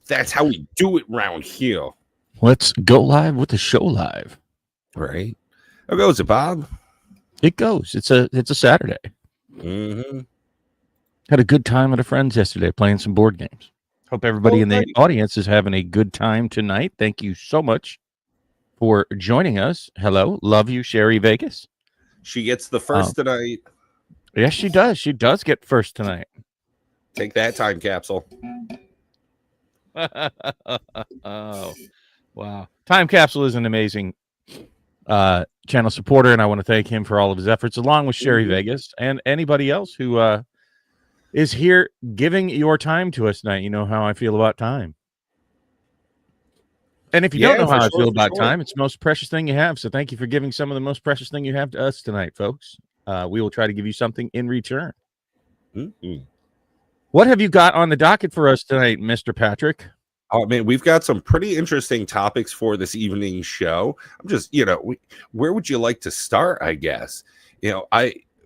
That's how we do it round here. Let's go live with the show live. Right. How goes it, Bob? It goes. It's a Saturday. Mm-hmm. Had a good time with a friends yesterday playing some board games. Hope everybody in the audience is having a good time tonight. Thank you so much for joining us. Hello. Love you, Sherry Vegas. She gets the first tonight. Yes, she does. She does get first tonight. Take that, time capsule. Oh, wow. Time Capsule is an amazing channel supporter, and I want to thank him for all of his efforts, along with Sherry Vegas and anybody else who is here giving your time to us tonight. You know how I feel about time. And if you don't know how I feel about time, it's the most precious thing you have. So thank you for giving some of the most precious thing you have to us tonight, folks. We will try to give you something in return. Mm-hmm. What have you got on the docket for us tonight, Mr. Patrick? Oh, man, we've got some pretty interesting topics for this evening's show. I'm just, where would you like to start, I guess?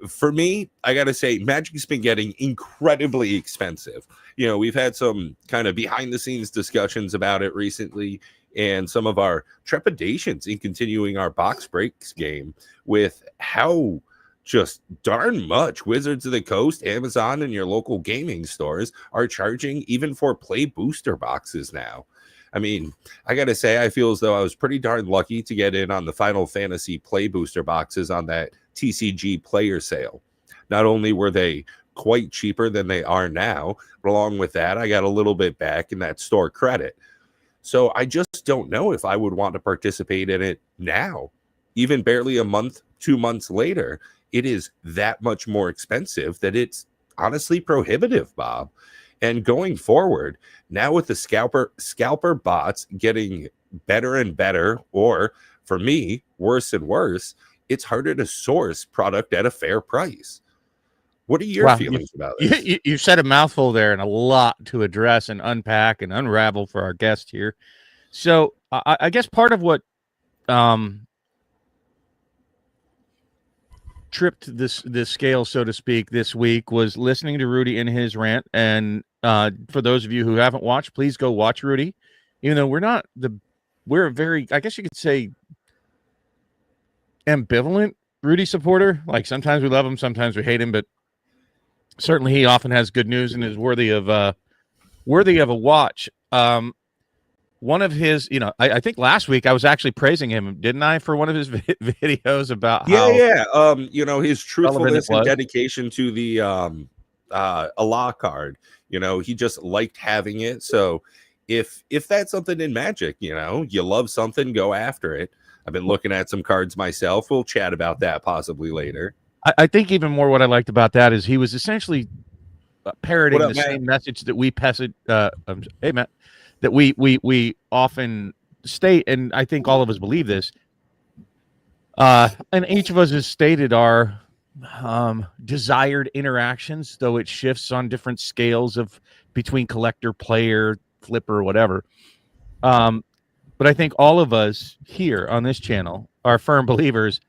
For me, I got to say, Magic's been getting incredibly expensive. We've had some kind of behind the scenes discussions about it recently, and some of our trepidations in continuing our box breaks game with how just darn much Wizards of the Coast, Amazon, and your local gaming stores are charging even for play booster boxes now. I mean, I got to say, I feel as though I was pretty darn lucky to get in on the Final Fantasy play booster boxes on that TCG player sale. Not only were they quite cheaper than they are now, but along with that, I got a little bit back in that store credit. So I just don't know if I would want to participate in it now, even barely a month, 2 months later. It is that much more expensive that it's honestly prohibitive, Bob. And going forward, now with the scalper bots getting better and better, or for me, worse and worse, it's harder to source product at a fair price. What are your feelings about this? You said a mouthful there and a lot to address and unpack and unravel for our guest here. So I guess part of what tripped this scale, so to speak, this week was listening to Rudy in his rant. And for those of you who haven't watched, please go watch Rudy. Even though we're a very, I guess you could say, ambivalent Rudy supporter. Like sometimes we love him, sometimes we hate him, but certainly he often has good news and is worthy of a watch. One of his, I think last week I was actually praising him, didn't I, for one of his videos about his truthfulness and dedication to the Allah card. He just liked having it. So if that's something in Magic, you love something, go after it. I've been looking at some cards myself. We'll chat about that possibly later. I think even more what I liked about that is he was essentially parroting the same message that we hey, Matt. That we often state, and I think all of us believe this, and each of us has stated our desired interactions, though it shifts on different scales of between collector, player, flipper, whatever. But I think all of us here on this channel are firm believers.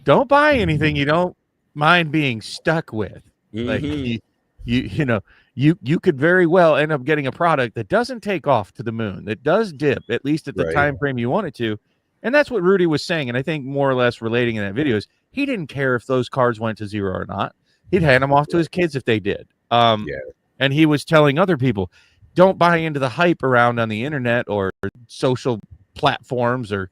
Don't buy anything you don't mind being stuck with. Mm-hmm. Like you could very well end up getting a product that doesn't take off to the moon, that does dip, at least at the time frame you want it to. And that's what Rudy was saying. And I think more or less relating in that video is he didn't care if those cards went to zero or not. He'd hand them off to his kids if they did. And he was telling other people, don't buy into the hype around on the internet or social platforms or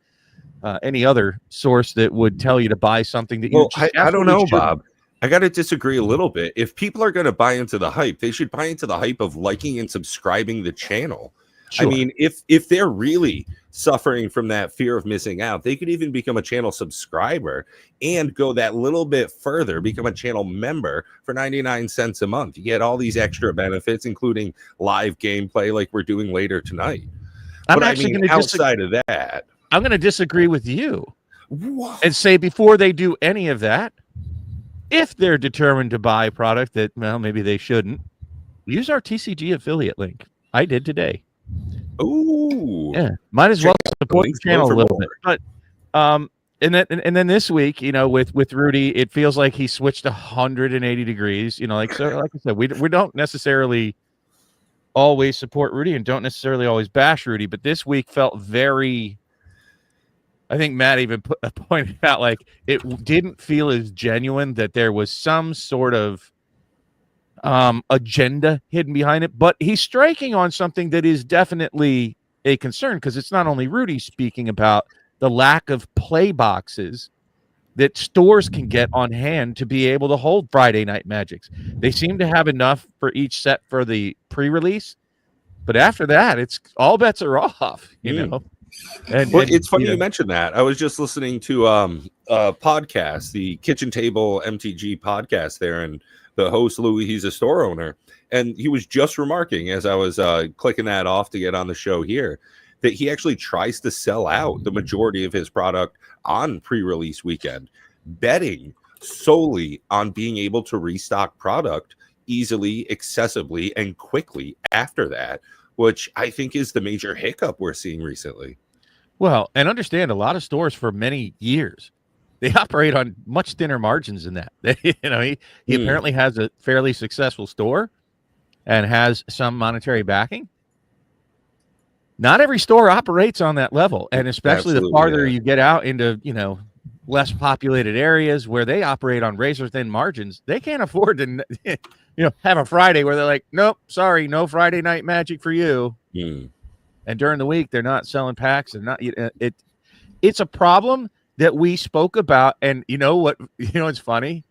any other source that would tell you to buy something that I don't know, Bob. I got to disagree a little bit. If people are going to buy into the hype, they should buy into the hype of liking and subscribing the channel. Sure. I mean, if they're really suffering from that fear of missing out, they could even become a channel subscriber and go that little bit further, become a channel member for 99 cents a month. You get all these extra benefits, including live gameplay like we're doing later tonight. Outside of that, I'm going to disagree with you. What? And say before they do any of that, if they're determined to buy a product that, well, maybe they shouldn't, use our TCG affiliate link. I did today. Ooh. Yeah. Might as well support the channel a little bit. But and then this week, with Rudy, it feels like he switched 180 degrees. Like I said, we don't necessarily always support Rudy and don't necessarily always bash Rudy, but this week felt very, I think Matt even pointed out, like, it didn't feel as genuine, that there was some sort of agenda hidden behind it. But he's striking on something that is definitely a concern, because it's not only Rudy speaking about the lack of play boxes that stores can get on hand to be able to hold Friday Night Magics. They seem to have enough for each set for the pre-release, but after that, it's all bets are off, you know. And it's funny you mentioned that. I was just listening to a podcast, the Kitchen Table MTG podcast there, and the host, Louis, he's a store owner, and he was just remarking as I was clicking that off to get on the show here, that he actually tries to sell out the majority of his product on pre-release weekend, betting solely on being able to restock product easily, accessibly, and quickly after that, which I think is the major hiccup we're seeing recently. Well, and understand, a lot of stores for many years, they operate on much thinner margins than that. You know, he apparently has a fairly successful store and has some monetary backing. Not every store operates on that level, and especially the farther you get out into, you know, less populated areas where they operate on razor thin margins, they can't afford to, you know, have a Friday where they're like, nope, sorry, no Friday Night Magic for you. And during the week, they're not selling packs, and not it's a problem that we spoke about. And you know what? You know what's funny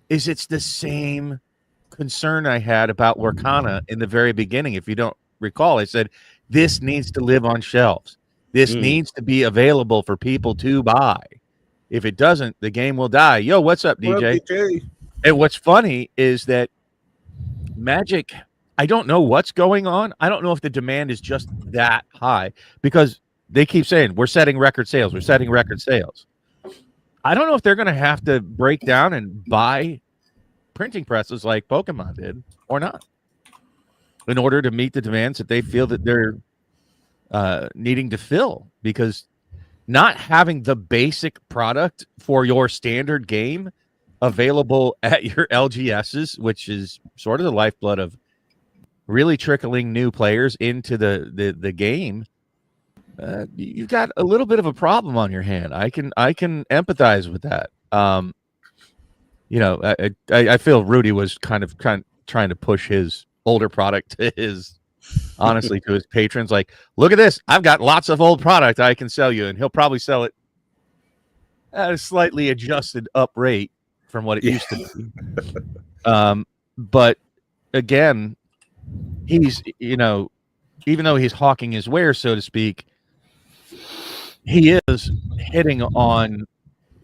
is it's the same concern I had about Lorcana in the very beginning. If you don't recall, I said this needs to live on shelves. This needs to be available for people to buy. If it doesn't, the game will die. Yo, what's up, DJ? What up, DJ? And what's funny is that Magic, I don't know what's going on. I don't know if the demand is just that high, because they keep saying we're setting record sales. We're setting record sales. I don't know if they're going to have to break down and buy printing presses like Pokemon did or not, in order to meet the demands that they feel that they're needing to fill, because not having the basic product for your standard game available at your LGSs, which is sort of the lifeblood of really trickling new players into the game, you've got a little bit of a problem on your hand. I can empathize with that. You know, I feel Rudy was kind of trying to push his older product to his, honestly, to his patrons. Like, look at this, I've got lots of old product I can sell you, and he'll probably sell it at a slightly adjusted up rate from what it used to be. But again, he's, you know, even though he's hawking his wares, so to speak, he is hitting on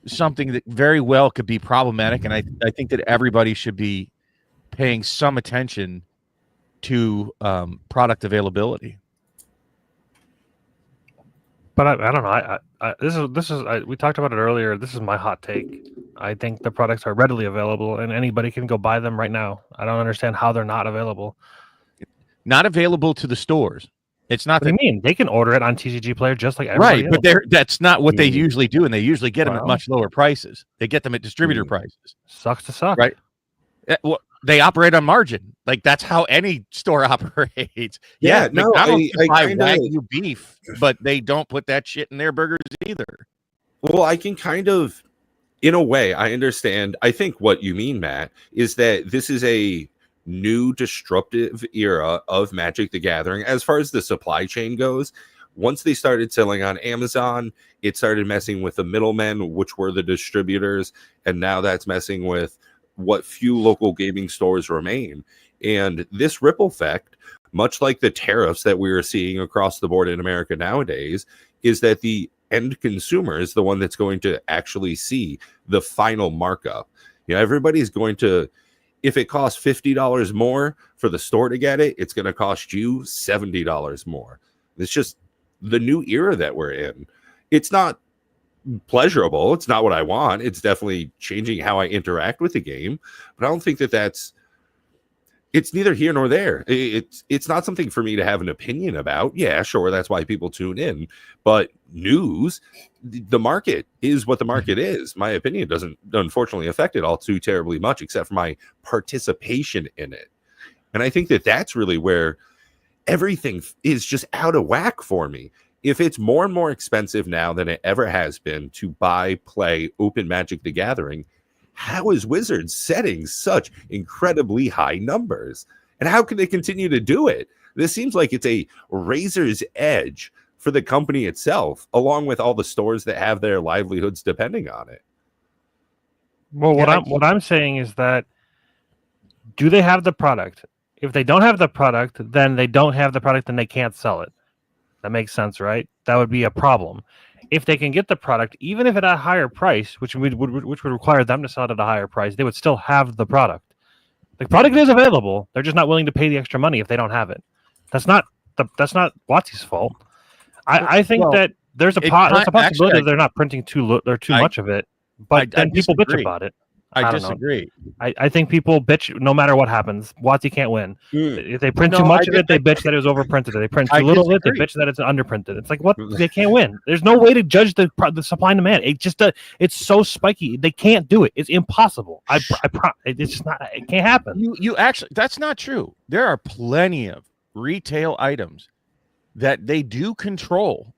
something that very well could be problematic, and I think that everybody should be paying some attention to product availability. But I don't know. This is we talked about it earlier. This is my hot take. I think the products are readily available, and anybody can go buy them right now. I don't understand how they're not available. Not available to the stores. It's not. What do you mean? They can order it on TCG Player just like everybody else. But that's not what they usually do, and they usually get them at much lower prices. They get them at distributor prices. Sucks to suck, right? Well, they operate on margin. Like, that's how any store operates. Yeah, no, I buy Wagyu beef, but they don't put that shit in their burgers either. Well, I can kind of, in a way, I understand. I think what you mean, Matt, is that this is a new disruptive era of Magic the Gathering as far as the supply chain goes. Once they started selling on Amazon, it started messing with the middlemen, which were the distributors, and now that's messing with what few local gaming stores remain. And this ripple effect, much like the tariffs that we are seeing across the board in America nowadays, is that the end consumer is the one that's going to actually see the final markup. You know, everybody's going to, if it costs $50 more for the store to get it, it's going to cost you $70 more. It's just the new era that we're in. It's not pleasurable. It's not what I want. It's definitely changing how I interact with the game, but I don't think that it's neither here nor there. It's not something for me to have an opinion about. Yeah, sure, that's why people tune in. But news, the market is what the market is. My opinion doesn't unfortunately affect it all too terribly much, except for my participation in it. And I think that that's really where everything is just out of whack for me. If it's more and more expensive now than it ever has been to buy, play, open Magic the Gathering, how is Wizards setting such incredibly high numbers? And how can they continue to do it? This seems like it's a razor's edge for the company itself, along with all the stores that have their livelihoods depending on it. Well, what I'm saying is that, do they have the product? If they don't have the product, then they don't have the product and they can't sell it. That makes sense, right? That would be a problem. If they can get the product, even if at a higher price, which would require them to sell it at a higher price, they would still have the product. The product is available. They're just not willing to pay the extra money if they don't have it. That's not WotC's fault. I think that there's a possibility they're not printing too much of it, but then people bitch about it. I disagree. I think people bitch no matter what happens. WotC can't win. If they print too much of it, they bitch that it was overprinted. If they print too little of it, they bitch that it's underprinted. It's like, what? They can't win. There's no way to judge the supply and demand. It just it's so spiky. They can't do it. It's impossible. It's just not. It can't happen. You actually, that's not true. There are plenty of retail items that they do control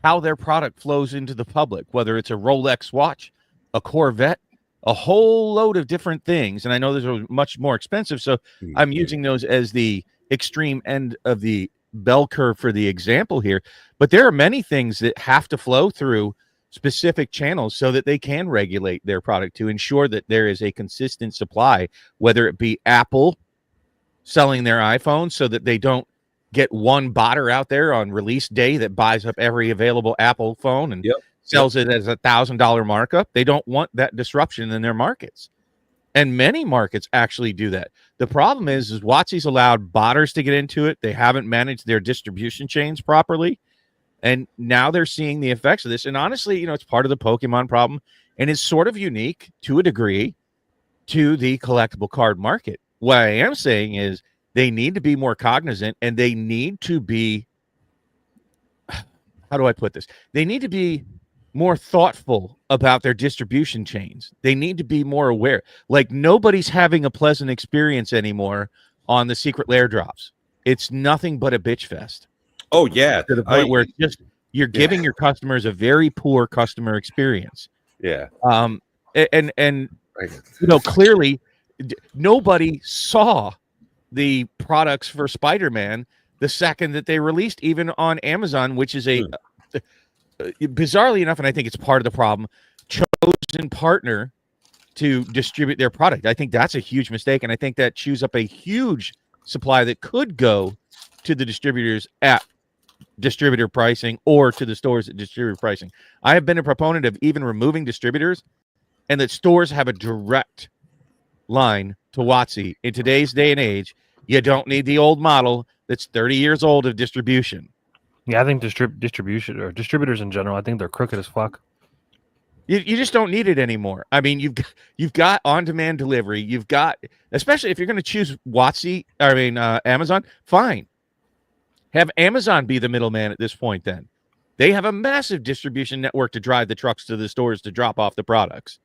how their product flows into the public, whether it's a Rolex watch, a Corvette, a whole load of different things. And I know those are much more expensive, so I'm using those as the extreme end of the bell curve for the example here. But there are many things that have to flow through specific channels so that they can regulate their product to ensure that there is a consistent supply, whether it be Apple selling their iPhone so that they don't get one botter out there on release day that buys up every available Apple phone and sells it as $1,000 markup. They don't want that disruption in their markets. And many markets actually do that. The problem is WotC's allowed botters to get into it. They haven't managed their distribution chains properly. And now they're seeing the effects of this. And honestly, it's part of the Pokemon problem. And it's sort of unique to a degree to the collectible card market. What I am saying is they need to be more cognizant, and they need to be, how do I put this? They need to be more thoughtful about their distribution chains. They need to be more aware. Like, nobody's having a pleasant experience anymore on the secret lair drops. It's nothing but a bitch fest. Oh yeah, to the point where it's just you're giving your customers a very poor customer experience. Yeah. And clearly nobody saw the products for Spider-Man the second that they released, even on Amazon, which is a bizarrely enough, and I think it's part of the problem, chosen partner to distribute their product. I think that's a huge mistake, and I think that chews up a huge supply that could go to the distributors at distributor pricing or to the stores at distributor pricing. I have been a proponent of even removing distributors, and that stores have a direct line to WotC. In today's day and age, you don't need the old model that's 30 years old of distribution. Yeah, I think distribution or distributors in general, I think they're crooked as fuck. You just don't need it anymore. I mean, you've got on-demand delivery. You've got, especially if you're going to choose Amazon, fine. Have Amazon be the middleman at this point then. They have a massive distribution network to drive the trucks to the stores to drop off the products.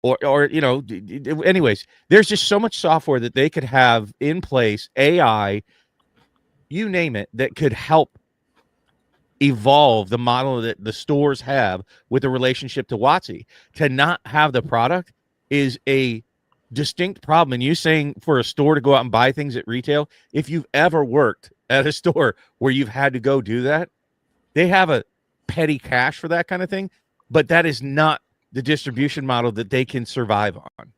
Anyways, there's just so much software that they could have in place, AI, you name it, that could help evolve the model that the stores have with the relationship to WotC. To not have the product is a distinct problem. And you saying for a store to go out and buy things at retail, if you've ever worked at a store where you've had to go do that, they have a petty cash for that kind of thing, but that is not the distribution model that they can survive on.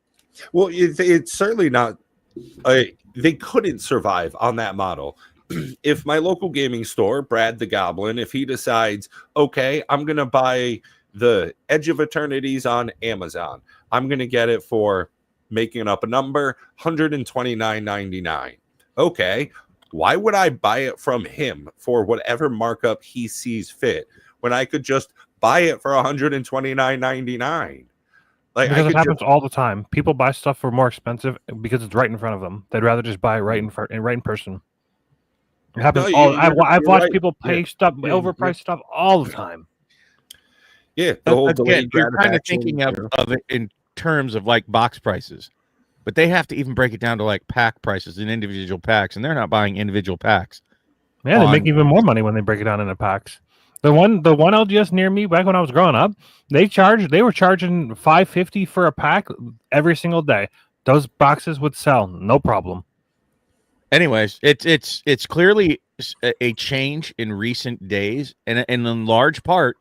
Well, it's certainly not. They couldn't survive on that model. If my local gaming store, Brad the Goblin, if he decides, okay, I'm going to buy the Edge of Eternities on Amazon, I'm going to get it for, making up a number, $129.99. Okay, why would I buy it from him for whatever markup he sees fit when I could just buy it for $129.99? Because it happens all the time. People buy stuff for more expensive because it's right in front of them. They'd rather just buy it right in person. It happens all. I've watched people pay stuff, overpriced stuff all the time. Yeah, the whole again, you're kind of thinking of it in terms of like box prices. but they have to even break it down to like pack prices and individual packs, and they're not buying individual packs. Yeah, they make even more money when they break it down into packs. The one LGS near me back when I was growing up, they were charging $5.50 for a pack every single day. Those boxes would sell, no problem. Anyways, it's clearly a change in recent days, and in large part,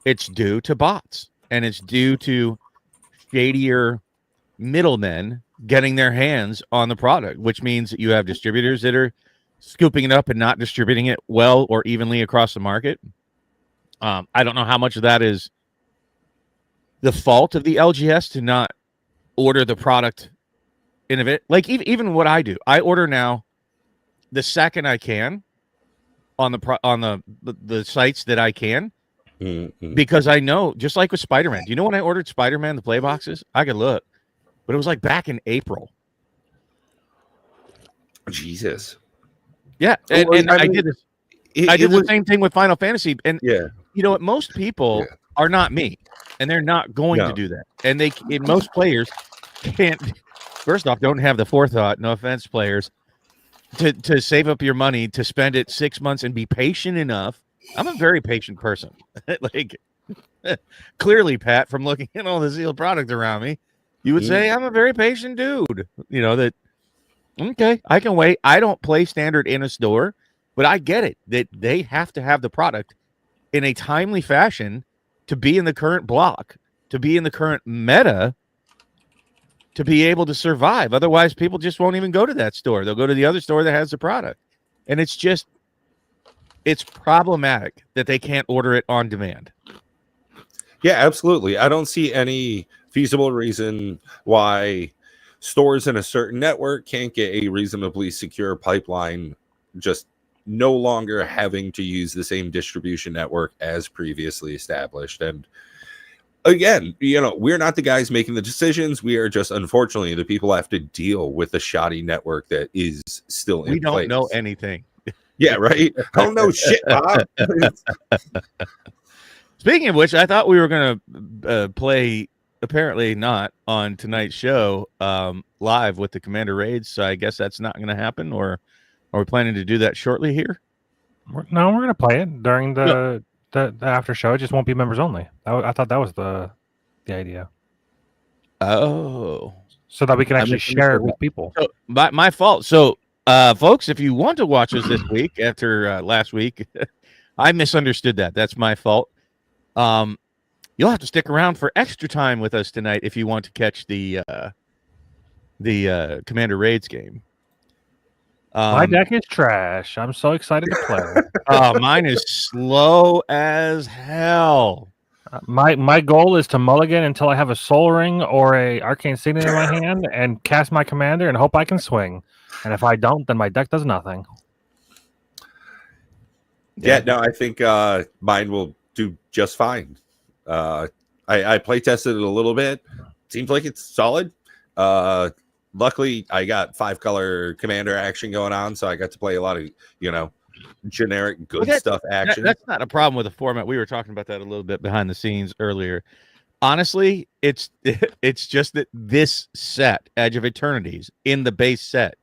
it's due to bots, and it's due to shadier middlemen getting their hands on the product, which means that you have distributors that are scooping it up and not distributing it well or evenly across the market. I don't know how much of that is the fault of the LGS to not order the product in of it. Like even what I do, I order now the second I can on the sites that I can, because I know, just like with Spider-Man. Do you know when I ordered Spider-Man the play boxes? I could look, but it was like back in April. Jesus. Yeah, and I did this. I did the same thing with Final Fantasy, and you know what? Most people are not me, and they're not going to do that. And most players can't. First off, don't have the forethought. No offense, players, to save up your money to spend it 6 months and be patient enough. I'm a very patient person. Like clearly, Pat, from looking at all the sealed product around me, you would say I'm a very patient dude. You know that. Okay, I can wait. I don't play standard in a store. But I get it that they have to have the product in a timely fashion to be in the current block, to be in the current meta, to be able to survive. Otherwise, people just won't even go to that store. They'll go to the other store that has the product. And it's problematic that they can't order it on demand. Yeah, absolutely. I don't see any feasible reason why stores in a certain network can't get a reasonably secure pipeline, just no longer having to use the same distribution network as previously established. And again, we're not the guys making the decisions. We are just, unfortunately, the people have to deal with the shoddy network that is still in place. We don't know anything. Yeah, right? I don't know shit, Bob. Speaking of which, I thought we were going to play, apparently not, on tonight's show live with the Commander Raids. So I guess that's not going to happen, or are we planning to do that shortly here? No, we're going to play it during the after show. It just won't be members only. I thought that was the idea. Oh. So that we can actually share it with people. So, my fault. So, folks, if you want to watch us this week after last week, I misunderstood that. That's my fault. You'll have to stick around for extra time with us tonight if you want to catch the Commander Raids game. My deck is trash. I'm so excited to play. Mine is slow as hell. My goal is to mulligan until I have a Soul Ring or a Arcane Signet in my hand and cast my commander and hope I can swing. And if I don't, then my deck does nothing. Yeah, no, I think mine will do just fine. I play tested it a little bit. Seems like it's solid. Luckily, I got 5-color commander action going on, so I got to play a lot of, generic good stuff action. That's not a problem with the format. We were talking about that a little bit behind the scenes earlier. Honestly, it's just that this set, Edge of Eternities, in the base set,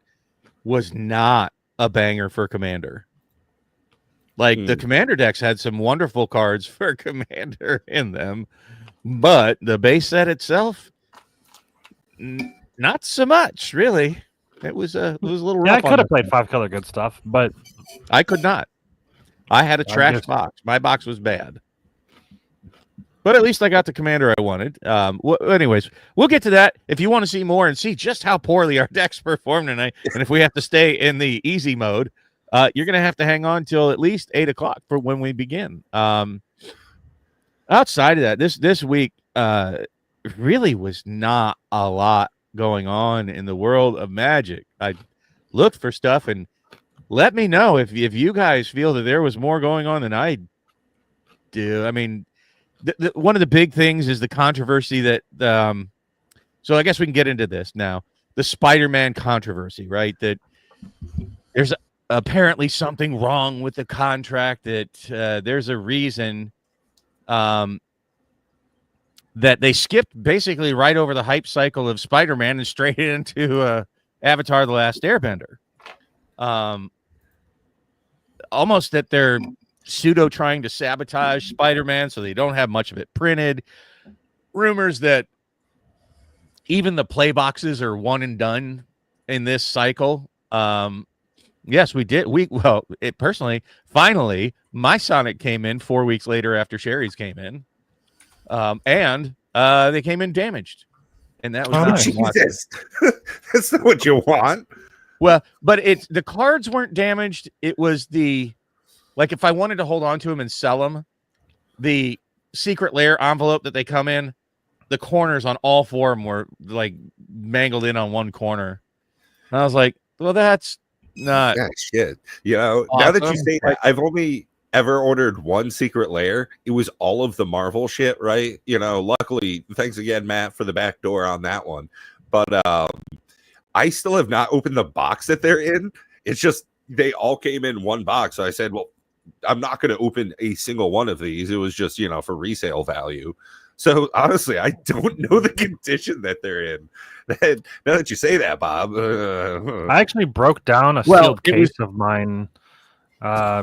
was not a banger for Commander. Like, the Commander decks had some wonderful cards for Commander in them, but the base set itself, not so much, really. It was a little rough. Yeah, I could have played 5-color good stuff, but I could not. I had a trash box. My box was bad. But at least I got the commander I wanted. Anyways, we'll get to that. If you want to see more and see just how poorly our decks perform tonight, and if we have to stay in the easy mode, you're going to have to hang on till at least 8 o'clock for when we begin. Outside of that, this week really was not a lot going on in the world of Magic. I looked for stuff, and let me know if you guys feel that there was more going on than I do. I mean, one of the big things is the controversy that so I guess we can get into this now. The Spider-Man controversy, right? That there's apparently something wrong with the contract, that there's a reason that they skipped basically right over the hype cycle of Spider-Man and straight into Avatar: The Last Airbender. Almost that they're pseudo trying to sabotage Spider-Man so they don't have much of it printed. Rumors that even the play boxes are one and done in this cycle. Yes, we did. Personally, finally, my Sonic came in 4 weeks later after Sherry's came in. And they came in damaged. And that was Jesus. That's not what you want. Well, but the cards weren't damaged. It was if I wanted to hold on to them and sell them, the secret lair envelope that they come in, the corners on all four of them were like mangled in on one corner. And I was like, well, that's not shit. You know, awesome. Now that you say that, I've only ever ordered one secret lair. It was all of the Marvel shit, right? You know, luckily, thanks again, Matt, for the back door on that one. But I still have not opened the box that they're in. It's just they all came in one box. So I said, well, I'm not going to open a single one of these. It was just, for resale value. So honestly, I don't know the condition that they're in. Now that you say that, Bob, I actually broke down a sealed case of mine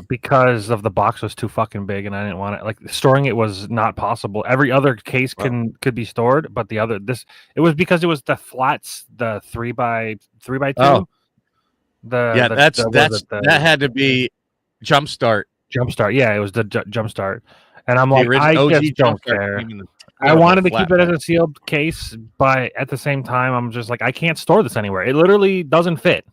because of the box was too fucking big, and I didn't want it. Like storing it was not possible. Every other case could be stored, but it was because it was the flats, the 3x2. Oh. That had to be Jumpstart. Yeah, it was the Jumpstart. And I'm like, I just don't care. I wanted to keep it as a sealed case, but at the same time, I'm just like, I can't store this anywhere. It literally doesn't fit.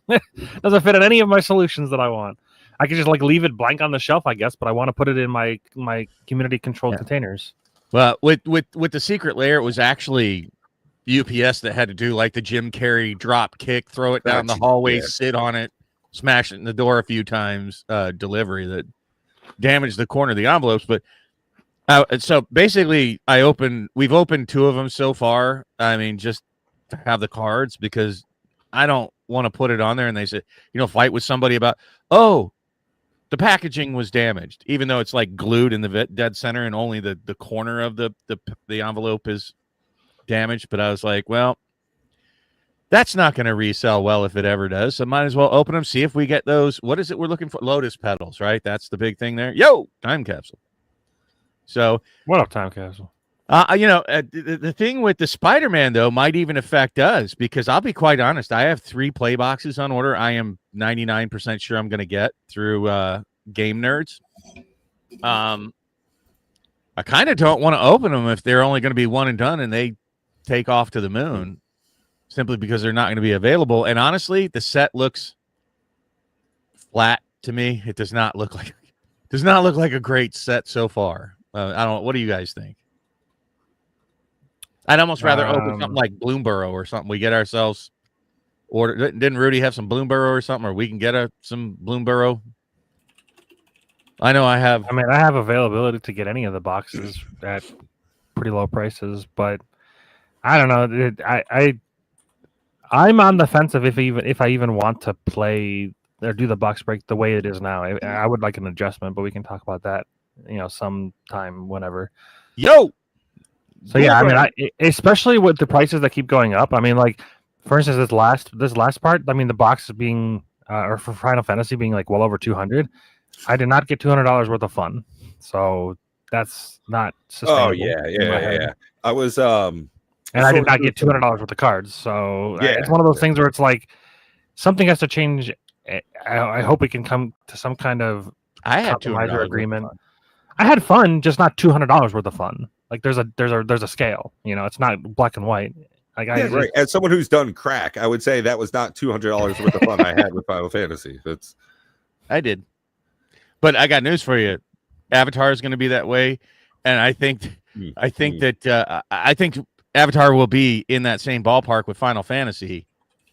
Doesn't fit in any of my solutions that I want. I could just leave it blank on the shelf, I guess, but I want to put it in my community controlled containers. Well, with the secret lair, it was actually UPS that had to do like the Jim Carrey drop kick, throw it down the hallway, sit on it, smash it in the door a few times, delivery that damaged the corner of the envelopes. But so basically, we've opened two of them so far. I mean, just to have the cards because I don't want to put it on there. And they said, fight with somebody about, the packaging was damaged, even though it's like glued in the dead center and only the corner of the envelope is damaged. But I was like, well, that's not going to resell well if it ever does. So might as well open them, see if we get those. What is it we're looking for? Lotus petals, right? That's the big thing there. Yo, time capsule. So what up, time capsule? The thing with the Spider-Man, though, might even affect us because I'll be quite honest. I have 3 play boxes on order. I am 99% sure I'm going to get through Game Nerds. I kind of don't want to open them if they're only going to be one and done and they take off to the moon simply because they're not going to be available. And honestly, the set looks flat to me. It does not look like a great set so far. I don't. What do you guys think? I'd almost rather open something like Bloomborough or something. We get ourselves ordered. Didn't Rudy have some Bloomborough or something? Or we can get some Bloomborough. I know I have. I mean, I have availability to get any of the boxes at pretty low prices, but I don't know. I'm on the fence of if I even want to play or do the box break the way it is now. I would like an adjustment, but we can talk about that, sometime whenever. Yo. So yeah, I mean, especially with the prices that keep going up. I mean, like for instance, this last part. I mean, the box being or for Final Fantasy being like well over $200. I did not get $200 worth of fun, so that's not sustainable. Oh yeah. I was and I did not get $200 worth of cards. So it's one of those things where it's like something has to change. I hope we can come to some kind of compromise or agreement. I had fun, just not $200 worth of fun. Like there's a scale, it's not black and white. Like right. As someone who's done crack, I would say that was not $200 worth of fun I had with Final Fantasy. I did, but I got news for you. Avatar is going to be that way, and I think Avatar will be in that same ballpark with Final Fantasy,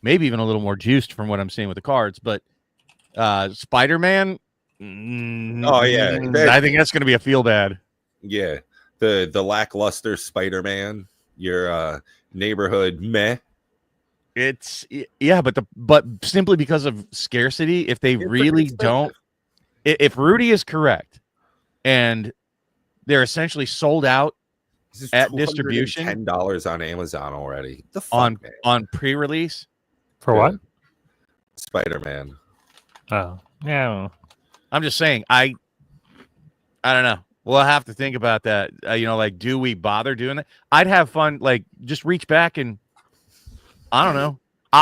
maybe even a little more juiced from what I'm seeing with the cards. But Spider-Man, I think that's going to be a feel bad. Yeah. The lackluster Spider-Man, your neighborhood meh. It's but simply because of scarcity, if they really don't, if Rudy is correct, and they're essentially sold out at distribution $10 on Amazon already. The fuck, on pre-release for what? Spider-Man. Oh, yeah. I'm just saying. I don't know. We'll have to think about that. Like, do we bother doing that? I'd have fun. Like, just reach back and I don't know.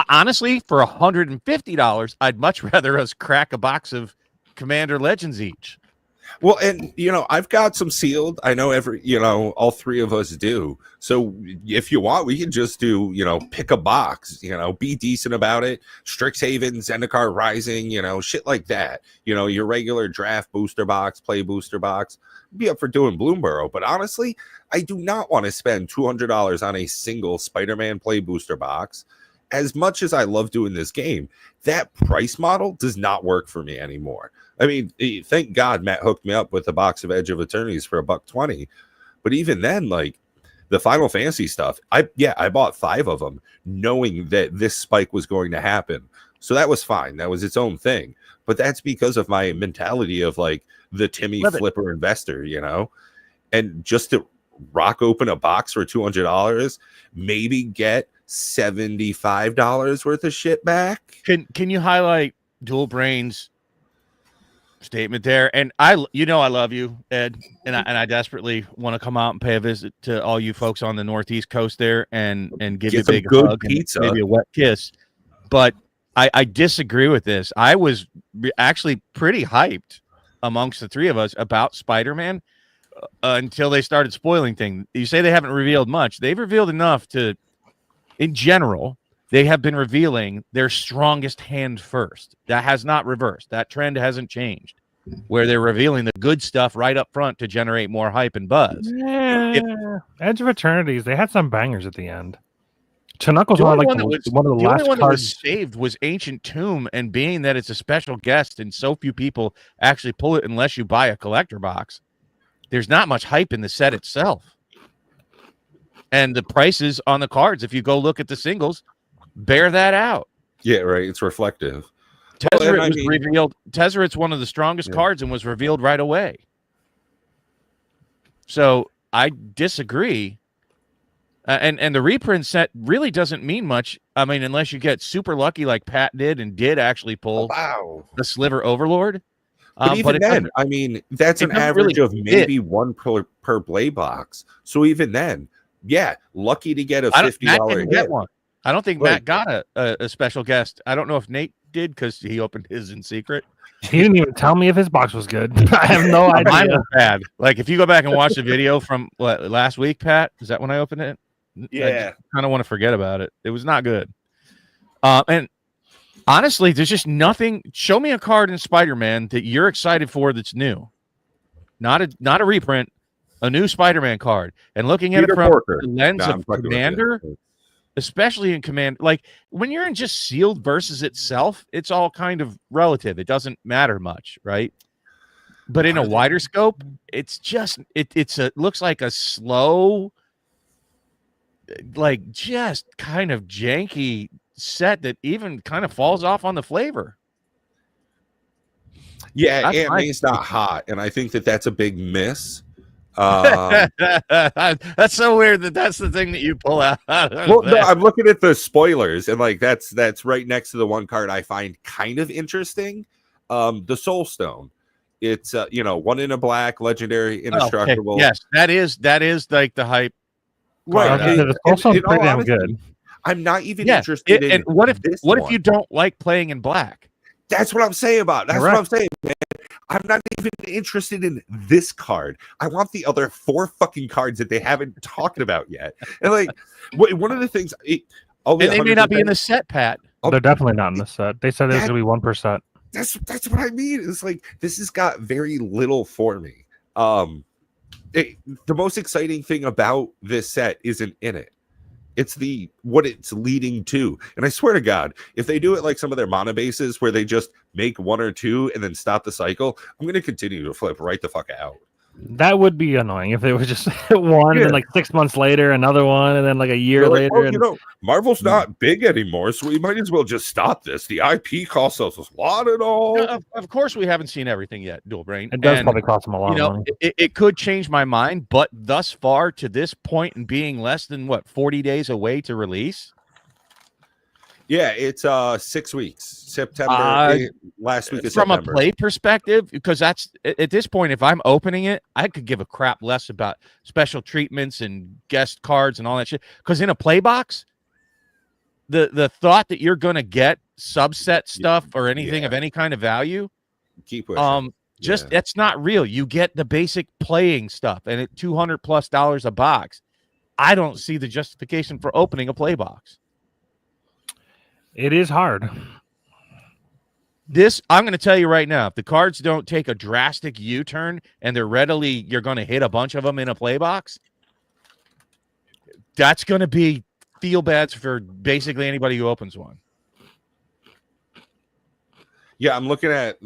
Honestly, for $150, I'd much rather us crack a box of Commander Legends each. Well, and I've got some sealed. I know all three of us do. So if you want, we can just do, pick a box, be decent about it. Strixhaven, Zendikar Rising, shit like that. Your regular draft booster box, play booster box. Be up for doing Bloomborough. But honestly, I do not want to spend $200 on a single Spider-Man play booster box. As much as I love doing this game, that price model does not work for me anymore. I mean, thank God Matt hooked me up with a box of Edge of Eternities for $120. But even then, like the Final Fantasy stuff, I bought 5 of them knowing that this spike was going to happen. So that was fine. That was its own thing. But that's because of my mentality of like the Timmy flipper investor, and just to rock open a box for $200, maybe get $75 worth of shit back. Can you highlight Dual Brains statement there? And I love you, Ed, and I desperately want to come out and pay a visit to all you folks on the Northeast Coast there and give you a big hug pizza. And maybe a wet kiss. But I disagree with this. I was actually pretty hyped amongst the three of us about Spider-Man until they started spoiling things. You say they haven't revealed much. They've revealed enough to, in general, they have been revealing their strongest hand first. That has not reversed. That trend hasn't changed, where they're revealing the good stuff right up front to generate more hype and buzz. Yeah. Edge of Eternities, they had some bangers at the end. Chinookle's one of the last one cards that was saved was Ancient Tomb, and being that it's a special guest and so few people actually pull it unless you buy a collector box, there's not much hype in the set itself. And the prices on the cards, if you go look at the singles, bear that out. Yeah, right. It's reflective. Tezzeret was revealed. Tezzeret's one of the strongest cards and was revealed right away. So I disagree. And the reprint set really doesn't mean much. I mean, unless you get super lucky like Pat did and did actually pull the Sliver Overlord. But even then, I mean, that's an average of maybe one per play box. So even then, yeah, lucky to get a $50 Matt didn't get one. I don't think Matt got a special guest. I don't know if Nate did because he opened his in secret. He didn't even tell me if his box was good. I have no idea. Mine was bad. Like if you go back and watch the video from last week, Pat, is that when I opened it? Yeah, I kind of want to forget about it. It was not good. And honestly, there's just nothing. Show me a card in Spider-Man that you're excited for that's new. Not a reprint, a new Spider-Man card. And looking at it from the lens of Commander, especially in Command, like when you're in just sealed versus itself, it's all kind of relative. It doesn't matter much, right? But in a wider scope, it's just it looks like a slow, like just kind of janky set that even kind of falls off on the flavor. Yeah, Aunt May's not hot, and I think that's a big miss. That's so weird that's the thing that you pull out. Well, no, I'm looking at the spoilers, and like that's right next to the one card I find kind of interesting. The Soul Stone. It's one in a black, legendary, indestructible. Okay. Yes, that is like the hype. Right. The Soul Stone's pretty damn good. I'm not even interested in. And what if you don't like playing in black? That's what I'm saying about. That's what I'm saying, man. I'm not even interested in this card. I want the other 4 fucking cards that they haven't talked about yet. And like, one of the things, and they may not be in the set, Pat. They're definitely not in the set. They said it's gonna be 1%. That's what I mean. It's like this has got very little for me. The most exciting thing about this set isn't in it. It's what it's leading to. And I swear to God, if they do it like some of their mana bases where they just make 1 or 2 and then stop the cycle, I'm going to continue to flip right the fuck out. That would be annoying if it was just one, and then like 6 months later, another one, and then like a year Like, later. Marvel's not big anymore, so we might as well just stop this. The IP costs us a lot at all. Of course, we haven't seen everything yet, Dual Brain. It does probably cost them a lot of money. It could change my mind, but thus far to this point and being less than 40 days away to release. Yeah, it's 6 weeks. September, last week of from September. A play perspective, because that's at this point, if I'm opening it, I could give a crap less about special treatments and guest cards and all that shit. Because in a play box, the thought that you're gonna get subset stuff or anything of any kind of value, keep pushing. That's not real. You get the basic playing stuff, and at $200+ a box, I don't see the justification for opening a play box. It is hard. I'm going to tell you right now, if the cards don't take a drastic U-turn and you're going to hit a bunch of them in a play box, that's going to be feel bads for basically anybody who opens one. Yeah, I'm looking at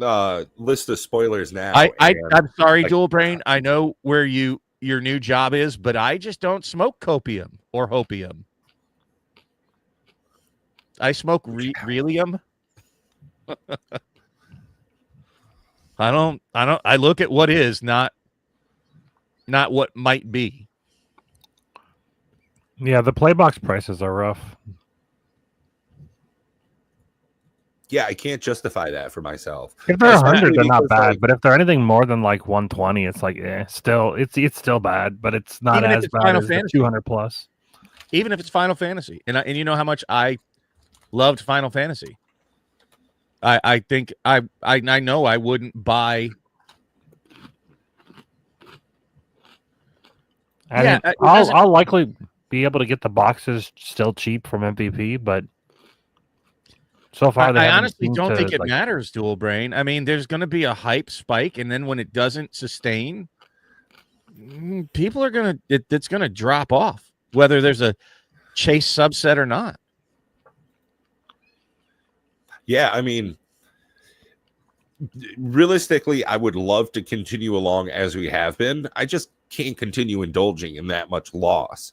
list of spoilers now. I'm sorry, Dual Brain. I know where your new job is, but I just don't smoke copium or hopium. I smoke Relium. I look at what is, not what might be. Yeah, the playbox prices are rough. Yeah, I can't justify that for myself. If they're 100, they're not bad. But if they're anything more than like 120, it's like, still, it's still bad, but it's not as bad as the 200+. Even if it's Final Fantasy, and you know how much I loved Final Fantasy. I think I know I wouldn't buy. I'll likely be able to get the boxes still cheap from MVP, but so far I honestly don't think it matters, Dual Brain. I mean, there's going to be a hype spike, and then when it doesn't sustain, people are it's going to drop off, whether there's a chase subset or not. Yeah, I mean, realistically, I would love to continue along as we have been. I just can't continue indulging in that much loss,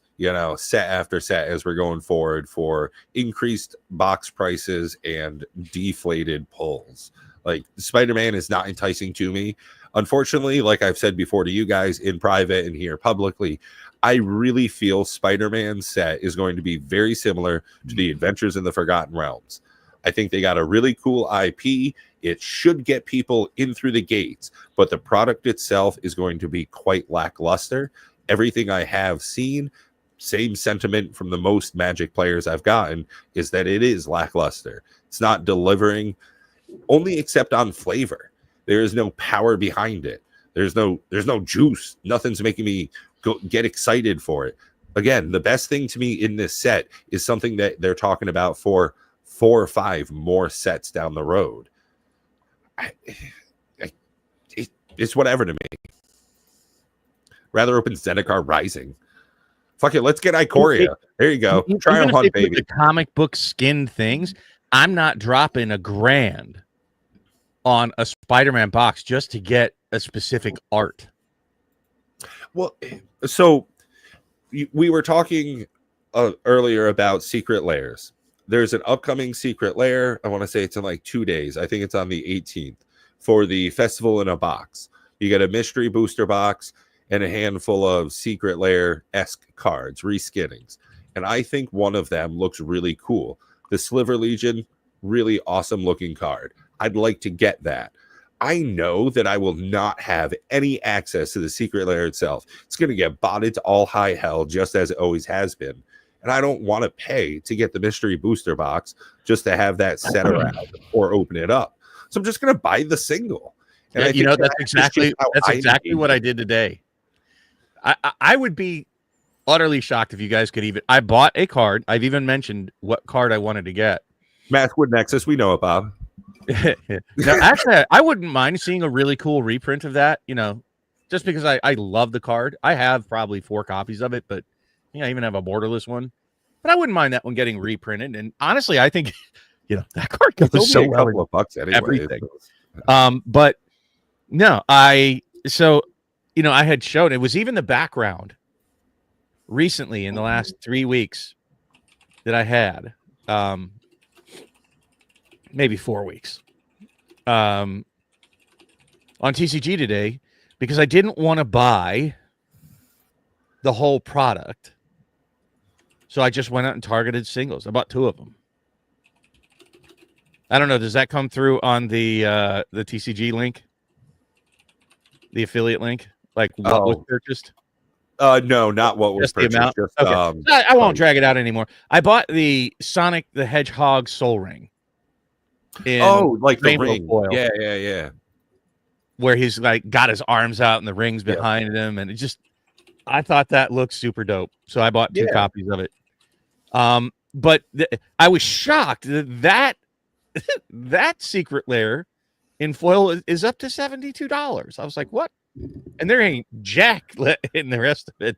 set after set as we're going forward for increased box prices and deflated pulls. Like, Spider-Man is not enticing to me. Unfortunately, like I've said before to you guys in private and here publicly, I really feel Spider-Man's set is going to be very similar to the Adventures in the Forgotten Realms. I think they got a really cool IP. It should get people in through the gates, but the product itself is going to be quite lackluster. Everything I have seen, same sentiment from the most Magic players I've gotten, is that it is lackluster. It's not delivering, only except on flavor. There is no power behind it. There's no juice. Nothing's making me get excited for it. Again, the best thing to me in this set is something that they're talking about for 4 or 5 more sets down the road. It's whatever to me. Rather open Zendikar Rising. Fuck it, let's get Ikoria. There you go. Trial Hunt, baby. The comic book skin things, I'm not dropping $1,000 on a Spider-Man box just to get a specific art. Well, so we were talking earlier about secret layers. There's an upcoming secret lair. I want to say it's in like 2 days. I think it's on the 18th for the Festival in a Box. You get a mystery booster box and a handful of secret lair-esque cards, reskinnings. And I think one of them looks really cool. The Sliver Legion, really awesome looking card. I'd like to get that. I know that I will not have any access to the secret lair itself. It's going to get botted to all high hell, just as it always has been. And I don't want to pay to get the mystery booster box just to have that set around or open it up. So I'm just going to buy the single. And that's exactly what I did today. I would be utterly shocked if you guys could even. I bought a card. I've even mentioned what card I wanted to get. Mathwood Nexus, we know it, Bob. Now, actually, I wouldn't mind seeing a really cool reprint of that. Just because I love the card. I have probably 4 copies of it, but I even have a borderless one. But I wouldn't mind that one getting reprinted. And honestly, I think that card goes so well. A couple of bucks anyway. Everything. But no, so I had shown it was even the background recently in the last 3 weeks that I had, maybe 4 weeks, on TCG today, because I didn't want to buy the whole product. So I just went out and targeted singles. I bought 2 of them. I don't know. Does that come through on the TCG link? The affiliate link? Like what was purchased? No, not what was purchased. Just, okay. I won't drag it out anymore. I bought the Sonic the Hedgehog Soul Ring. Like the ring. Foil, Yeah. Where he's like got his arms out and the rings behind him, and I thought that looked super dope. So I bought 2 copies of it. But I was shocked that that secret lair in foil is up to $72. I was like, what? And there ain't jack in the rest of it.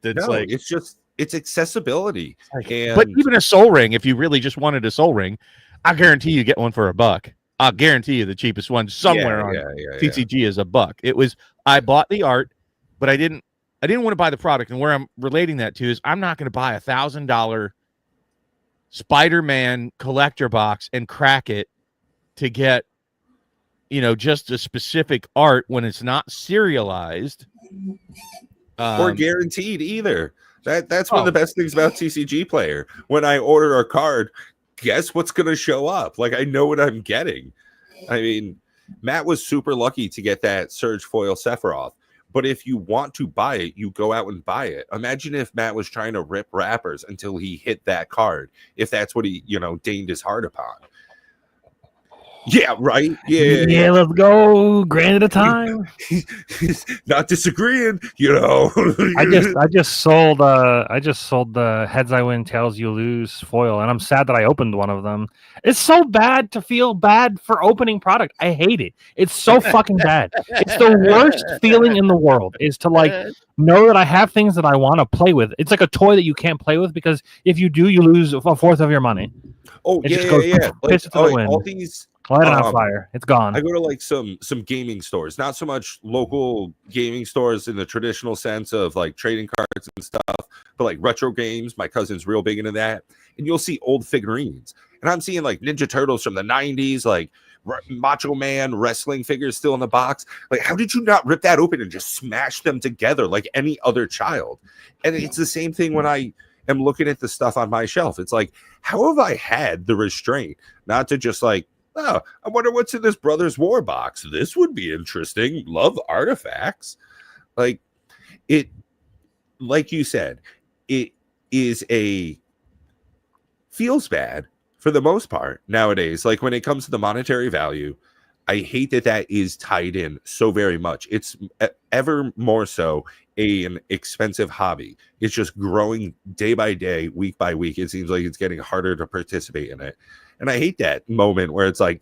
It's accessibility. But even a soul ring, if you really just wanted a soul ring, I guarantee you get one for $1. I'll guarantee you the cheapest one somewhere on TCG is $1. I bought the art, but I didn't want to buy the product. And where I'm relating that to is I'm not going to buy $1,000 Spider-Man collector box and crack it to get, just a specific art when it's not serialized or guaranteed either. That's one of the best things about TCG Player. When I order a card, guess what's going to show up? Like, I know what I'm getting. I mean, Matt was super lucky to get that Surge Foil Sephiroth. But if you want to buy it, you go out and buy it. Imagine if Matt was trying to rip wrappers until he hit that card, if that's what he, deigned his heart upon. Yeah, right. Yeah. Let's go. Grand at a time. Not disagreeing, I just sold the Heads I Win, Tails You Lose foil, and I'm sad that I opened one of them. It's so bad to feel bad for opening product. I hate it. It's so fucking bad. It's the worst feeling in the world is to know that I have things that I want to play with. It's like a toy that you can't play with because if you do, you lose 1/4 of your money. Oh, it just goes, pitch it to the wind. All these. Light it on fire. It's gone. I go to some gaming stores, not so much local gaming stores in the traditional sense of like trading cards and stuff, but like retro games. My cousin's real big into that. And you'll see old figurines. And I'm seeing like Ninja Turtles from the 90s, like Macho Man wrestling figures still in the box. Like, how did you not rip that open and just smash them together like any other child? And it's the same thing when I am looking at the stuff on my shelf. It's like, how have I had the restraint not to just like, oh, I wonder what's in this Brothers War box. This would be interesting. Love artifacts. Like you said, it is feels bad for the most part nowadays. Like when it comes to the monetary value, I hate that is tied in so very much. It's ever more so an expensive hobby. It's just growing day by day, week by week. It seems like it's getting harder to participate in it. And I hate that moment where it's like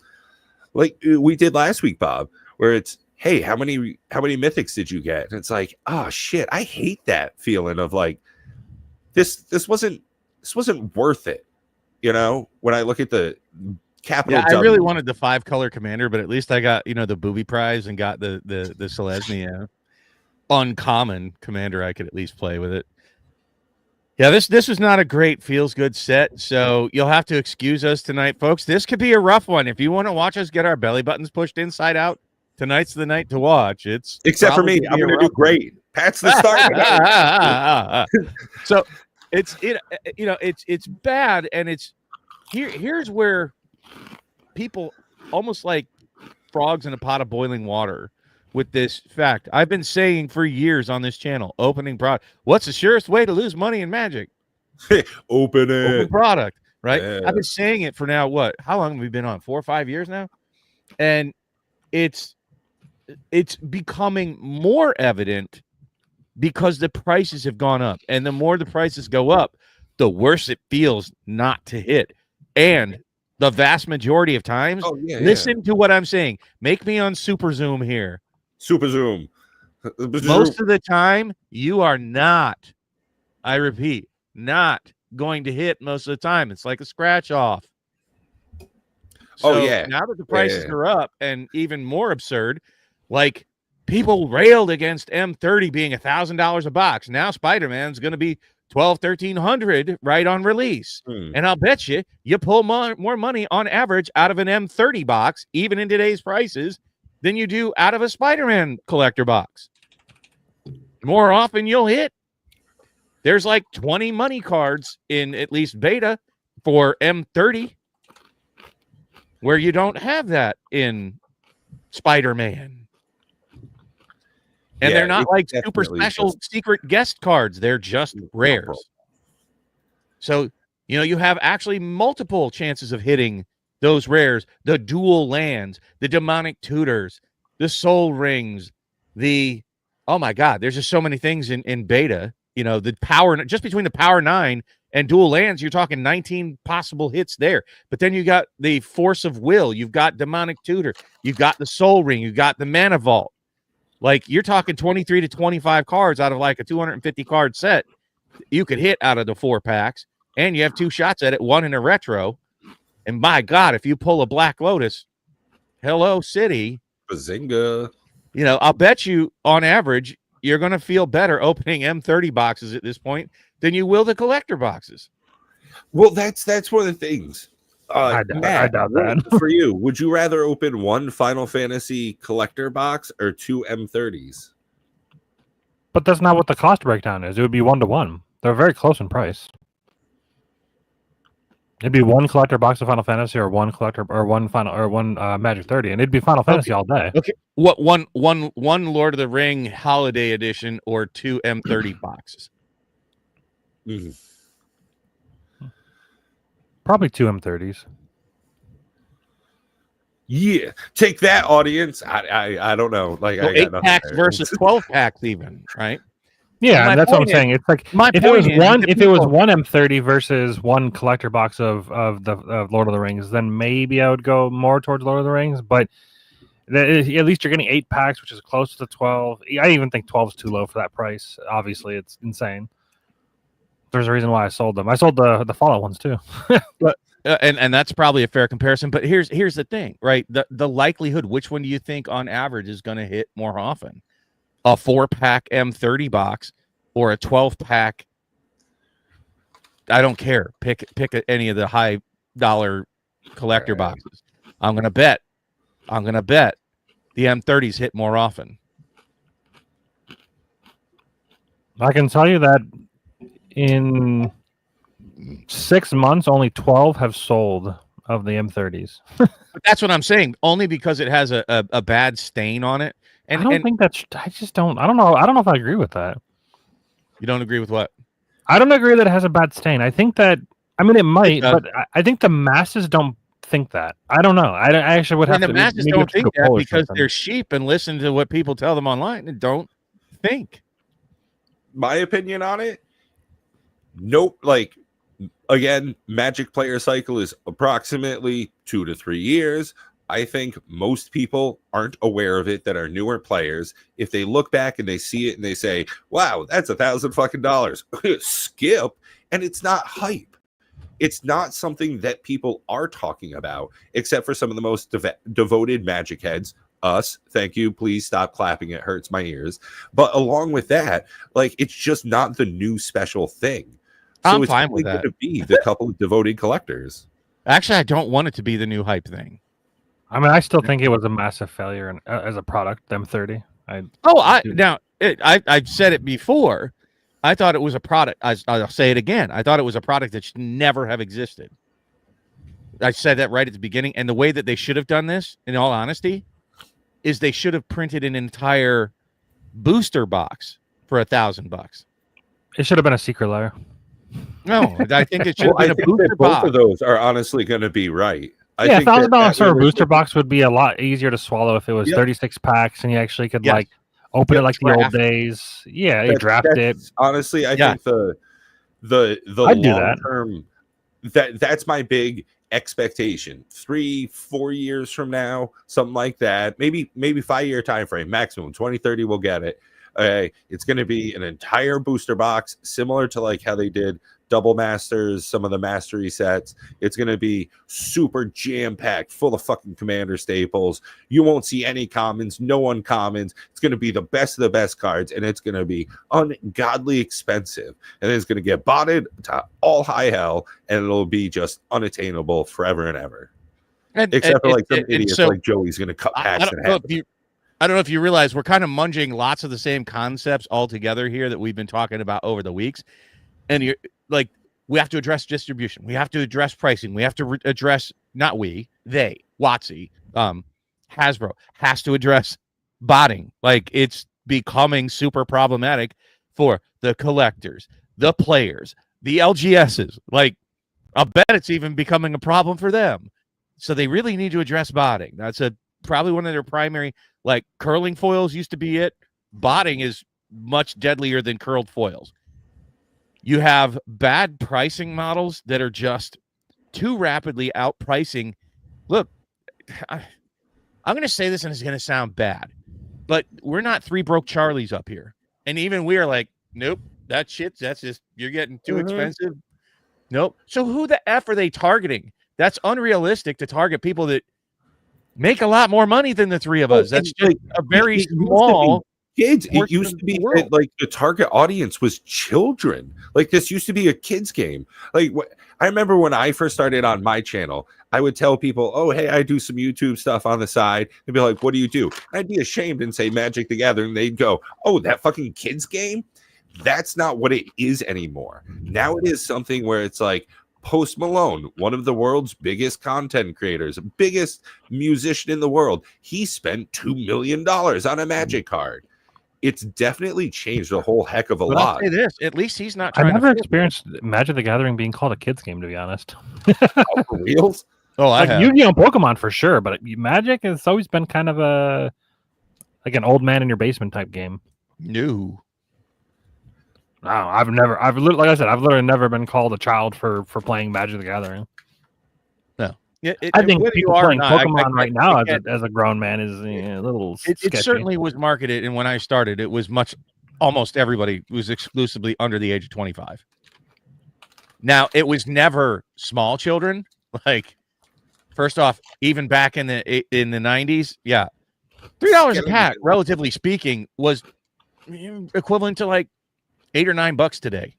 we did last week, Bob, where it's, hey, how many mythics did you get? And it's like, oh shit, I hate that feeling of like this wasn't worth it. When I look at the capital. Yeah, I really wanted the 5-color commander, but at least I got, the booby prize and got the Selesnya uncommon commander. I could at least play with it. Yeah, this was not a great feels-good set, so you'll have to excuse us tonight, folks. This could be a rough one. If you want to watch us get our belly buttons pushed inside out, tonight's the night to watch. Except for me, I'm going to do great. Pat's the start. So it's bad, and it's here's where people almost like frogs in a pot of boiling water. With this fact, I've been saying for years on this channel, opening product. What's the surest way to lose money in Magic? Open product, right? Yeah. I've been saying it for now. What? How long have we been on? 4 or 5 years now, and it's becoming more evident because the prices have gone up, and the more the prices go up, the worse it feels not to hit. And the vast majority of times, listen to what I'm saying. Make me on Super Zoom here. Super Zoom. Most of the time, you are not, I repeat, not going to hit most of the time. It's like a scratch off. So now that the prices are up, and even more absurd, like people railed against M30 being $1,000 a box. Now Spider-Man's going to be $1,200-1,300 right on release. And I'll bet you pull more money on average out of an M30 box, even in today's prices, than you do out of a Spider-Man collector box. More often you'll hit. There's like 20 money cards in at least beta for M30 where you don't have that in Spider-Man. And they're not like super special secret guest cards. They're just rares. So, you have actually multiple chances of hitting those rares, the dual lands, the demonic tutors, the soul rings, oh my God, there's just so many things in beta. The power, just between the power 9 and dual lands, you're talking 19 possible hits there. But then you got the force of will. You've got demonic tutor. You've got the soul ring. You've got the mana vault. Like, you're talking 23 to 25 cards out of like a 250 card set you could hit out of the 4 packs, and you have 2 shots at it, 1 in a retro. And my God, if you pull a Black Lotus, hello city, bazinga. I'll bet you on average you're going to feel better opening M30 boxes at this point than you will the collector boxes. Well, that's one of the things. Matt, I doubt that. For you, would you rather open 1 Final Fantasy collector box or 2 M30s? But that's not what the cost breakdown is. It would be 1-to-1. They're very close in price. It'd be 1 collector box of Final Fantasy or 1 collector or 1 final or 1 Magic 30, and it'd be Final Fantasy all day. Okay. What one Lord of the Ring Holiday Edition or 2 M30 boxes? Mm-hmm. Probably 2 M30s. Yeah, take that, audience. I don't know. Like, so 8 packs versus 12 packs, even, right? Yeah, and that's what I'm saying. It's like if it was one M30 versus 1 collector box of Lord of the Rings, then maybe I would go more towards Lord of the Rings. But at least you're getting 8 packs, which is close to 12. I even think 12 is too low for that price. Obviously, it's insane. There's a reason why I sold them. I sold the Fallout ones too. But and that's probably a fair comparison. But here's the thing, right? The likelihood, which one do you think on average is going to hit more often? A 4-pack M30 box or a 12-pack? I don't care. Pick any of the high dollar collector boxes. I'm gonna bet the M30s hit more often. I can tell you that in 6 months, only 12 have sold of the M30s. But that's what I'm saying. Only because it has a bad stain on it. And I don't know. I don't know if I agree with that. You don't agree with what? I don't agree that it has a bad stain. I think that, it might, but I think the masses don't think that. I don't know. I actually would have to. The masses don't think that because they're sheep and listen to what people tell them online and don't think. My opinion on it? Nope. Like, again, Magic player cycle is approximately 2 to 3 years. I think most people aren't aware of it that are newer players. If they look back and they see it and they say, wow, that's $1,000 skip. And it's not hype. It's not something that people are talking about, except for some of the most devoted Magic heads. Us. Thank you. Please stop clapping. It hurts my ears. But along with that, like, it's just not the new special thing. So I'm fine with that. It's going to be the couple of devoted collectors. Actually, I don't want it to be the new hype thing. I still think it was a massive failure as a product. M30. I've said it before. I thought it was a product. I'll say it again. I thought it was a product that should never have existed. I said that right at the beginning. And the way that they should have done this, in all honesty, is they should have printed an entire booster box for $1,000. It should have been a secret layer. No, I think it should have been a booster box. Both of those are honestly going to be right. Yeah, $1,000 for a booster box would be a lot easier to swallow if it was 36 packs and you actually could open it like the old days. Yeah, you draft it. Honestly, I think the long term that's my big expectation. 3-4 years from now, something like that. Maybe 5-year time frame maximum. 2030 we'll get it. It's going to be an entire booster box, similar to like how they did double masters, some of the mastery sets. It's going to be super jam-packed, full of fucking commander staples. You won't see any commons, no uncommons. It's going to be the best of the best cards, and it's going to be ungodly expensive. And it's going to get botted to all high hell, and it'll be just unattainable forever and ever. Except for like some idiots like Joey's going to cut packs in half. I don't know if you realize we're kind of munging lots of the same concepts all together here that we've been talking about over the weeks. And you're like, we have to address distribution. We have to address pricing. We have to address, not we, they, WotC, Hasbro has to address botting. Like, it's becoming super problematic for the collectors, the players, the LGSs. Like, I'll bet it's even becoming a problem for them. So they really need to address botting. That's probably one of their primary, like curling foils used to be it. Botting is much deadlier than curled foils. You have bad pricing models that are just too rapidly outpricing. Look, I'm going to say this and it's going to sound bad, but we're not three broke Charlies up here. And even we are like, nope, that's just, you're getting too expensive. Nope. So who the F are they targeting? That's unrealistic to target people that make a lot more money than the three of us. That's just a very small kids. It used to be that, like, the target audience was children. Like, this used to be a kids game. Like, I remember when I first started on my channel, I would tell people, oh, hey, I do some YouTube stuff on the side. They'd be like, what do you do? I'd be ashamed and say Magic the Gathering. They'd go, oh, that fucking kids game? That's not what it is anymore. Now it is something where it's like, Post Malone, one of the world's biggest content creators, biggest musician in the world, he spent $2 million on a Magic card. It's definitely changed a whole heck of a lot. I'll say this, at least he's not I've never experienced Magic the Gathering being called a kids game, to be honest. Oh, for reals? Oh, I have. Yu-Gi-Oh! Pokemon for sure, but Magic has always been kind of like an old man in your basement type game. No. No, I've literally never been called a child for playing Magic the Gathering. No, I think people playing Pokemon right now as a grown man is a little sketchy. It certainly was marketed, and when I started, it was almost everybody was exclusively under the age of 25. Now, it was never small children. Like, first off, even back in the 90s, yeah, $3 a pack, relatively speaking, was equivalent to like $8 or $9 today.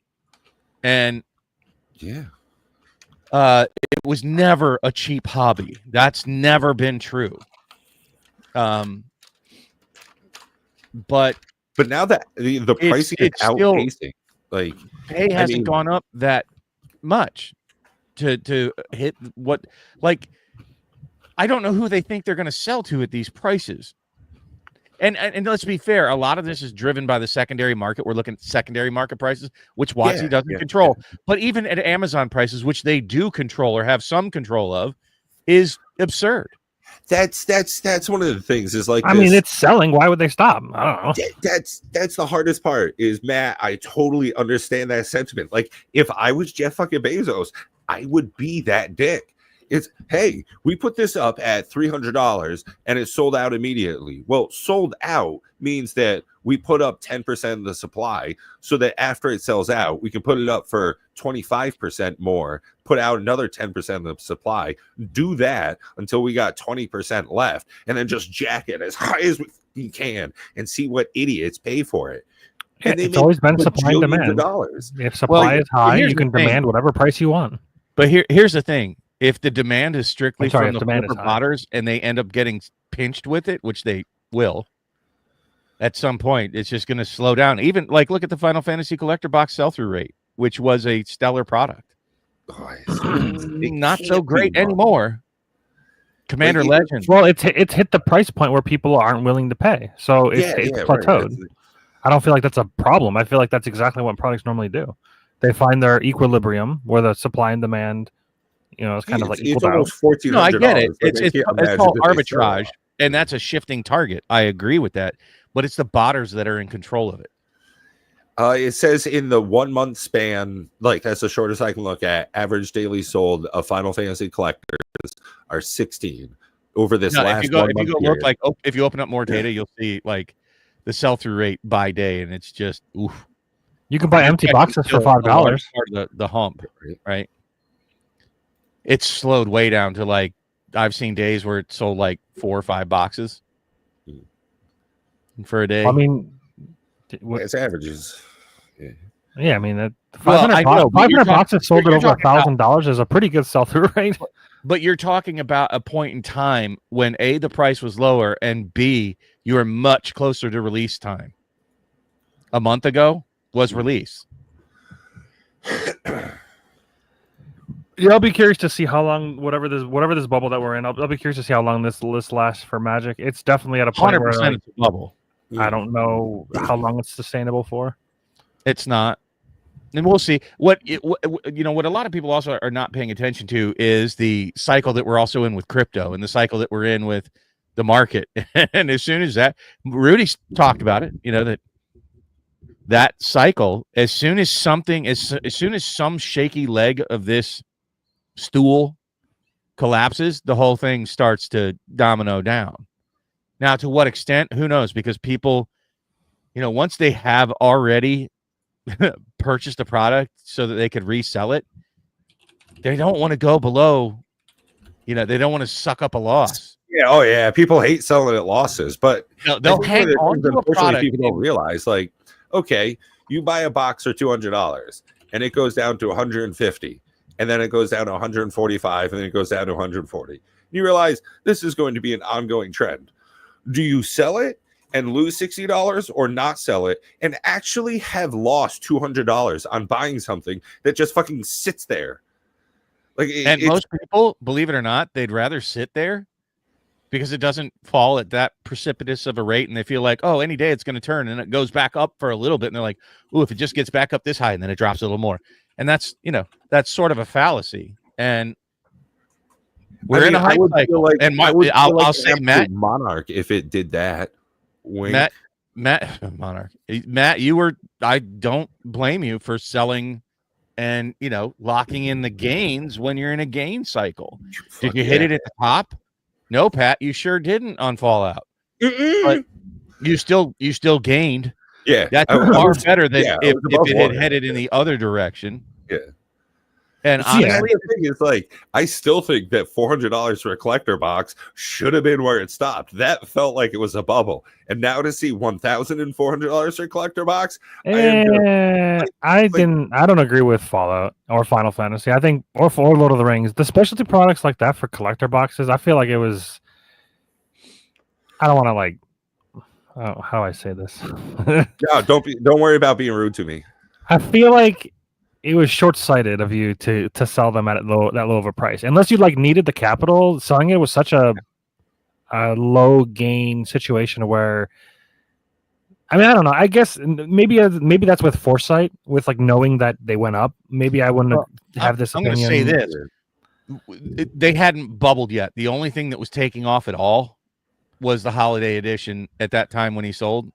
And yeah, it was never a cheap hobby. That's never been true. But now that the pricing is outpacing, like, pay hasn't gone up that much to hit what, like, I don't know who they think they're going to sell to at these prices. And let's be fair, a lot of this is driven by the secondary market. We're looking at secondary market prices, which WotC doesn't control. But even at Amazon prices, which they do control or have some control of, is absurd. That's one of the things is like, I mean, it's selling. Why would they stop? I don't know. That's the hardest part is, Matt, I totally understand that sentiment. Like, if I was Jeff fucking Bezos, I would be that dick. It's, hey, we put this up at $300 and it sold out immediately. Well, sold out means that we put up 10% of the supply so that after it sells out, we can put it up for 25% more, put out another 10% of the supply, do that until we got 20% left, and then just jack it as high as we can and see what idiots pay for it. And it's always been supply and demand. If supply is high, you can demand whatever price you want. But here's the thing. If the demand is strictly from the botters and they end up getting pinched with it, which they will, at some point, it's just going to slow down. Even like, look at the Final Fantasy collector box sell-through rate, which was a stellar product. Oh, not so great anymore. Commander Legends. Well, it's hit the price point where people aren't willing to pay, so it's plateaued. Right. I don't feel like that's a problem. I feel like that's exactly what products normally do. They find their equilibrium where the supply and demand, it's kind of like it's almost $1,400. No, I get it. It's called arbitrage, and that's a shifting target. I agree with that, but it's the botters that are in control of it. It says in the 1 month span, like that's the shortest I can look at, average daily sold of Final Fantasy collectors are 16 over this last 1 month period. Look, like, if you open up more data, you'll see like the sell-through rate by day, and it's just oof. You can buy empty boxes for $5. Part of the hump, right? It's slowed way down to like I've seen days where it sold like 4 or 5 boxes for a day. I mean, it's averages. Yeah, I mean, 500 boxes sold at over $1,000 is a pretty good sell-through rate. But you're talking about a point in time when A, the price was lower, and B, you are much closer to release time. A month ago was release. Yeah, I'll be curious to see how long whatever this bubble that we're in. I'll be curious to see how long this list lasts for Magic. It's definitely at a point 100% where like, it's a bubble. I don't know how long it's sustainable for. It's not. And we'll see. What a lot of people also are not paying attention to is the cycle that we're also in with crypto and the cycle that we're in with the market. And as soon as that, Rudy's talked about it, that cycle, as soon as some shaky leg of this stool collapses, the whole thing starts to domino down. Now, to what extent, who knows? Because people, once they have already purchased a product so that they could resell it, they don't want to go below, they don't want to suck up a loss. Yeah, oh yeah, people hate selling at losses, but they'll hang on to a product. People don't realize, like, okay, you buy a box for $200 and it goes down to $150, and then it goes down to $145, and then it goes down to $140. You realize this is going to be an ongoing trend. Do you sell it and lose $60 or not sell it and actually have lost $200 on buying something that just fucking sits there? Like, most people, believe it or not, they'd rather sit there because it doesn't fall at that precipitous of a rate, and they feel like, oh, any day it's going to turn, and it goes back up for a little bit, and they're like, oh, if it just gets back up this high, and then it drops a little more. And that's, that's sort of a fallacy. And we're in a high cycle. Like, and I'll say, Matt, Monarch, if it did that. Wink. Matt, Monarch, Matt, I don't blame you for selling and, locking in the gains when you're in a gain cycle. Did you hit it at the top? No, Pat, you sure didn't on Fallout. But you still gained. Yeah. That's far better than if it had headed in the other direction. Yeah. And honestly, the thing is, like, I still think that $400 for a collector box should have been where it stopped. That felt like it was a bubble. And now to see $1,400 for a collector box, I don't agree with Fallout or Final Fantasy. I think or Lord of the Rings, the specialty products like that for collector boxes, I feel like it was. I don't want to like. Oh, how do I say this? No, don't worry about being rude to me. I feel like it was short-sighted of you to sell them at that low of a price, unless you like needed the capital. Selling it was such a low gain situation where, I mean, I don't know. I guess maybe that's with foresight, with like knowing that they went up. Maybe I wouldn't have this. I'm going to say this: they hadn't bubbled yet. The only thing that was taking off at all was the holiday edition. At that time when he sold,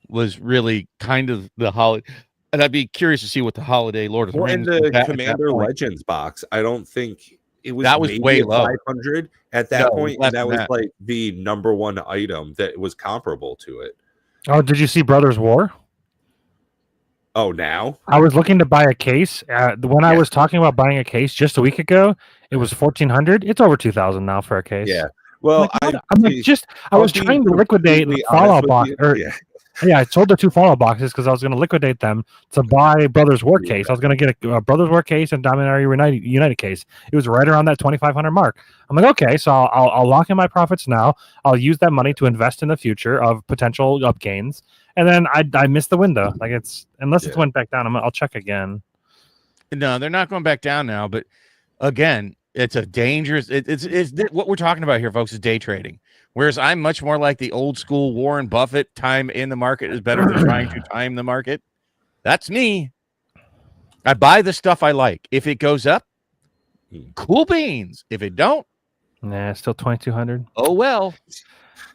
was really kind of the holiday. And I'd be curious to see what the holiday Lord of the Rings. In the Commander Legends box, I don't think it was. That was way low. 500 at that point, and that was like the number one item that was comparable to it. Oh, did you see Brothers War? Oh, now I was looking to buy a case. When I was talking about buying a case just a week ago, it was $1,400. It's over $2,000 now for a case. Yeah. Well, I was trying to liquidate the Fallout box. Yeah, I sold the 2 Fallout boxes because I was going to liquidate them to buy Brothers War case. I was going to get a Brothers War case and Dominaria United case. It was right around that 2,500 mark. I'm like, okay, so I'll lock in my profits now. I'll use that money to invest in the future of potential up gains. And then I missed the window. Like it's went back down. I'll check again. No, they're not going back down now. But again, it's a dangerous. It's what we're talking about here, folks, is day trading. Whereas I'm much more like the old school Warren Buffett, time in the market is better than trying to time the market. That's me. I buy the stuff I like. If it goes up, cool beans. If it don't, still 2,200. Oh, well.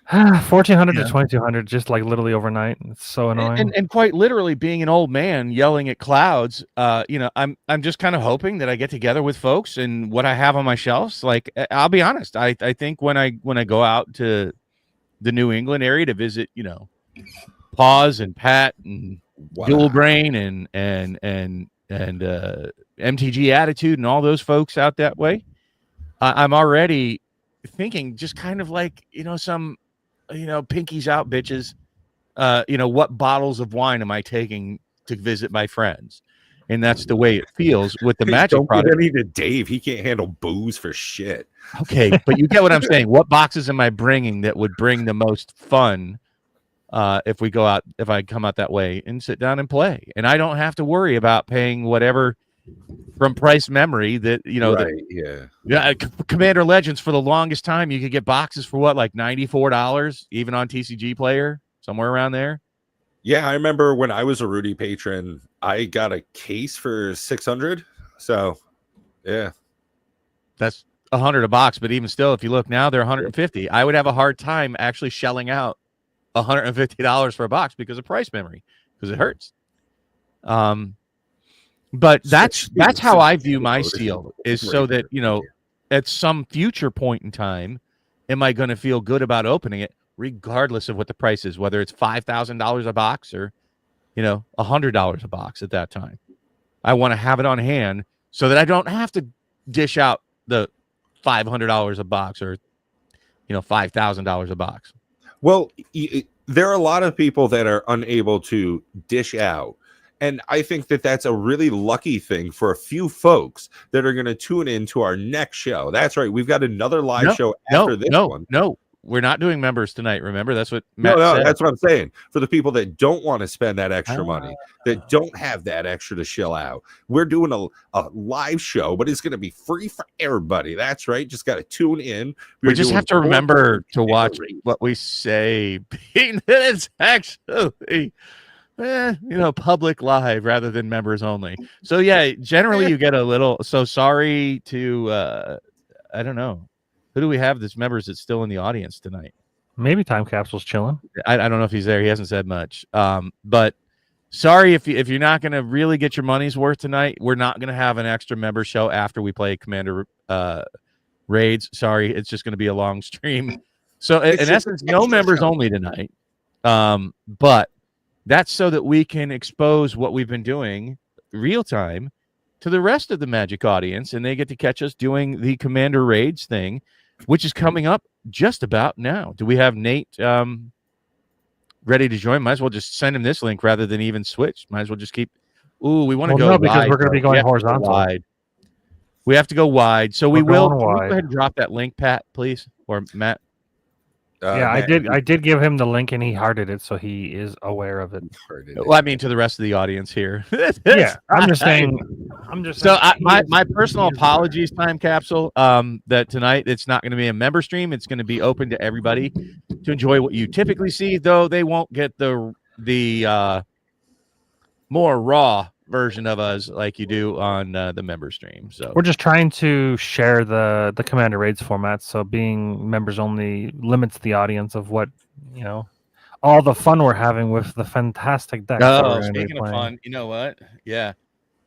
1,400 to 2,200, just like literally overnight. It's so annoying. And quite literally being an old man yelling at clouds. I'm just kind of hoping that I get together with folks and what I have on my shelves. Like, I'll be honest. I think when I go out to the New England area to visit, Paws and Pat and Dual Brain and MTG Attitude and all those folks out that way. I'm already thinking just kind of like, some, pinkies out bitches. What bottles of wine am I taking to visit my friends? And that's the way it feels with the Magic Don't product. give any to Dave. He can't handle booze for shit. Okay, but you get what I'm saying. What boxes am I bringing that would bring the most fun if I come out that way and sit down and play? And I don't have to worry about paying whatever from price memory that, Commander Legends for the longest time, you could get boxes for what, like $94, even on TCG Player, somewhere around there. Yeah, I remember when I was a Rudy patron, I got a case for $600. So, yeah, that's $100 a box. But even still, if you look now, they're $150. I would have a hard time actually shelling out $150 for a box because of price memory, because it hurts. But that's how I view my seal, is so that, at some future point in time, am I going to feel good about opening it, regardless of what the price is, whether it's $5,000 a box or, $100 a box at that time. I want to have it on hand so that I don't have to dish out the $500 a box or, $5,000 a box. Well, there are a lot of people that are unable to dish out. And I think that that's a really lucky thing for a few folks that are going to tune into our next show. That's right. We've got another live show after this one. No, we're not doing members tonight. Remember, that's what Matt said. That's what I'm saying. For the people that don't want to spend that extra money, that don't have that extra to shell out, we're doing a live show, but it's going to be free for everybody. That's right. Just got to tune in. We just have to remember to watch what we say. It's actually... public live rather than members only. So yeah, generally you get a little. So sorry to I don't know, who do we have that's members that's still in the audience tonight? Maybe Time Capsule's chilling. I don't know if he's there. He hasn't said much. But sorry if you're not going to really get your money's worth tonight. We're not going to have an extra member show after we play Commander Raids. Sorry, it's just going to be a long stream. So in essence, no members only tonight. But that's so that we can expose what we've been doing real time to the rest of the Magic audience, and they get to catch us doing the Commander Raids thing, which is coming up just about now. Do we have Nate ready to join? Might as well just send him this link rather than even switch. Might as well just keep. Ooh, we want to go no, because we're going to be going horizontal. Wide. We have to go wide, so we will. Can you go ahead and drop that link, Pat, please, or Matt? Matt, I did give him the link and he hearted it, so he is aware of it. Well, I mean, to the rest of the audience here. Yeah, I'm just saying. So my personal apologies, Time Capsule. That tonight it's not going to be a member stream. It's going to be open to everybody to enjoy what you typically see, though they won't get the more raw version of us like you do on the member stream. So we're just trying to share the Commander Raids format, so being members only limits the audience of what all the fun we're having with the fantastic decks. Speaking of fun, you know what? Yeah.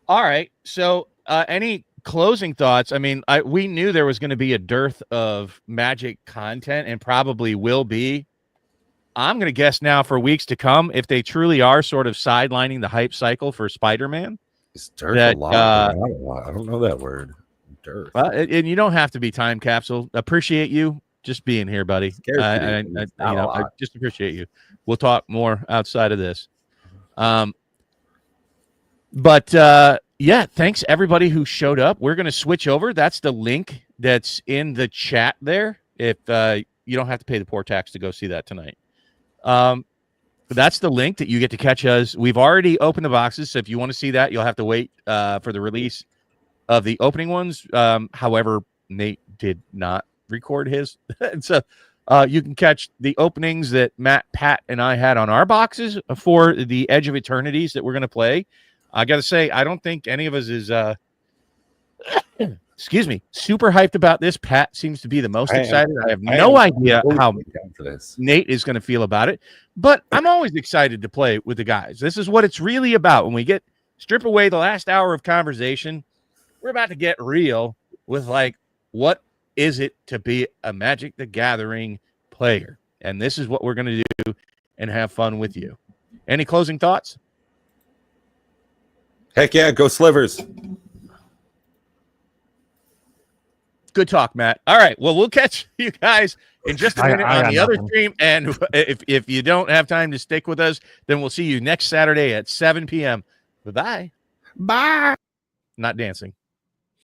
All right. So any closing thoughts? I mean, we knew there was going to be a dearth of Magic content, and probably will be. I'm going to guess now for weeks to come, if they truly are sort of sidelining the hype cycle for Spider-Man. Is dearth a lot? I don't know that word. Dearth. Well, and you don't have to be Time Capsule. Appreciate you just being here, buddy. I just appreciate you. We'll talk more outside of this. But thanks everybody who showed up. We're going to switch over. That's the link that's in the chat there. If you don't have to pay the poor tax to go see that tonight. That's the link that you get to catch us. We've already opened the boxes, so if you want to see that, you'll have to wait for the release of the opening ones. However, Nate did not record his. So you can catch the openings that Matt, Pat, and I had on our boxes for the Edge of Eternities that we're going to play. I got to say, I don't think any of us is excuse me, super hyped about this. Pat seems to be the most excited. I have no idea how Nate is going to feel about it, but I'm always excited to play with the guys. This is what it's really about. When we strip away the last hour of conversation, we're about to get real with what is it to be a Magic the Gathering player? And this is what we're going to do and have fun with you. Any closing thoughts? Heck yeah, go Slivers. Good talk, Matt. All right. Well, we'll catch you guys in just a minute on the other stream. And if you don't have time to stick with us, then we'll see you next Saturday at 7 p.m. Bye-bye. Bye. Not dancing.